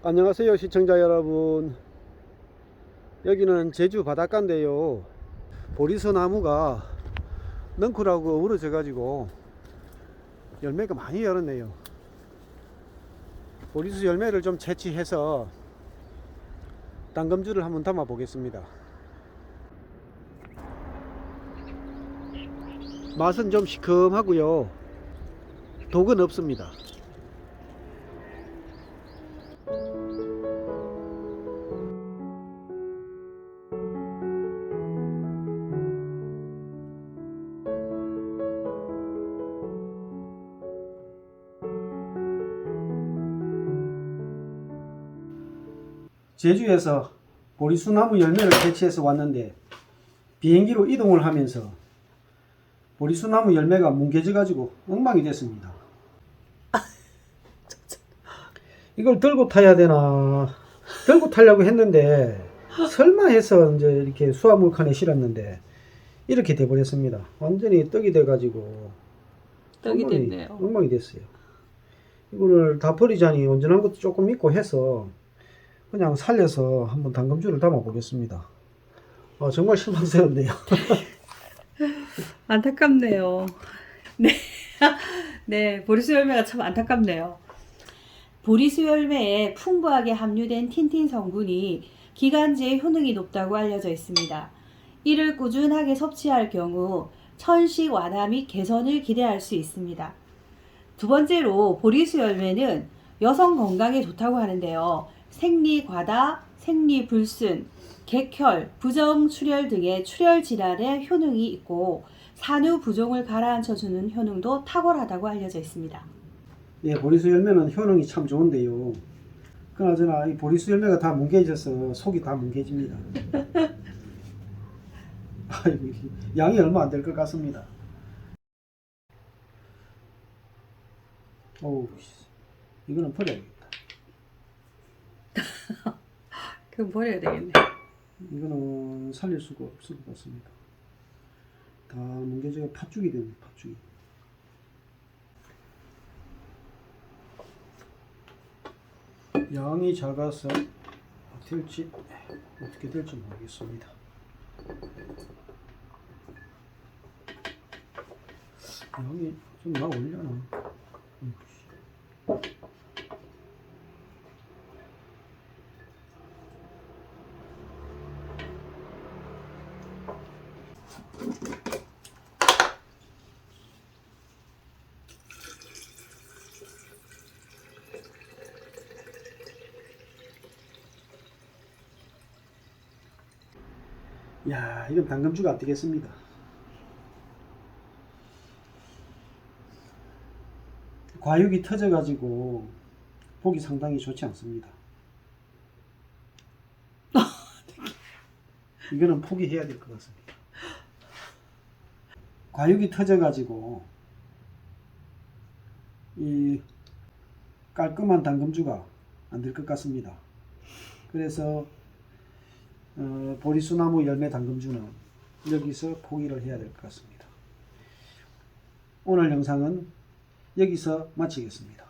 안녕하세요 시청자 여러분. 여기는 제주 바닷가인데요, 보리수 나무가 넝쿨하고 어우러져 가지고 열매가 많이 열었네요. 보리수 열매를 좀 채취해서 당금주를 한번 담아 보겠습니다. 맛은 좀 시큼하고요, 독은 없습니다. 제주에서 보리수나무 열매를 채취해서 왔는데, 비행기로 이동을 하면서 보리수나무 열매가 뭉개져 가지고 엉망이 됐습니다. 이걸 들고 타야 되나, 들고 타려고 했는데 설마 해서 이제 이렇게 수화물칸에 실었는데 이렇게 돼버렸습니다. 완전히 떡이 돼 가지고 떡이 됐네요. 엉망이 됐어요. 이거를 다 버리자니 온전한 것도 조금 있고 해서 그냥 살려서 한번 당금주를 담아 보겠습니다. 정말 실망스럽네요. 안타깝네요. 네. 네, 보리수 열매가 참 안타깝네요. 보리수 열매에 풍부하게 함유된 틴틴 성분이 기관지의 효능이 높다고 알려져 있습니다. 이를 꾸준하게 섭취할 경우 천식 완화 및 개선을 기대할 수 있습니다. 두 번째로 보리수 열매는 여성 건강에 좋다고 하는데요. 생리과다, 생리불순, 객혈, 부정출혈 등의 출혈 질환에 효능이 있고 산후 부종을 가라앉혀주는 효능도 탁월하다고 알려져 있습니다. 예, 보리수 열매는 효능이 참 좋은데요, 그나저나 이 보리수 열매가 다 뭉개져서 속이 다 뭉개집니다. 아이고, 양이 얼마 안 될 것 같습니다. 어우, 이거는 버려야겠다. 그럼 버려야 되겠네. 이거는 살릴 수가 없을 것 같습니다. 다 뭉개져 팥죽이 되네, 팥죽이. 양이 작아서 어떻게 될지 모르겠습니다. 양이 좀 나오려나? 야, 이건 당금주가 안 되겠습니다. 과육이 터져 가지고 보기 상당히 좋지 않습니다. 이거는 포기해야 될 것 같습니다. 과육이 터져 가지고 이 깔끔한 당금주가 안 될 것 같습니다. 그래서 보리수나무 열매 당금주는 여기서 포기를 해야 될 것 같습니다. 오늘 영상은 여기서 마치겠습니다.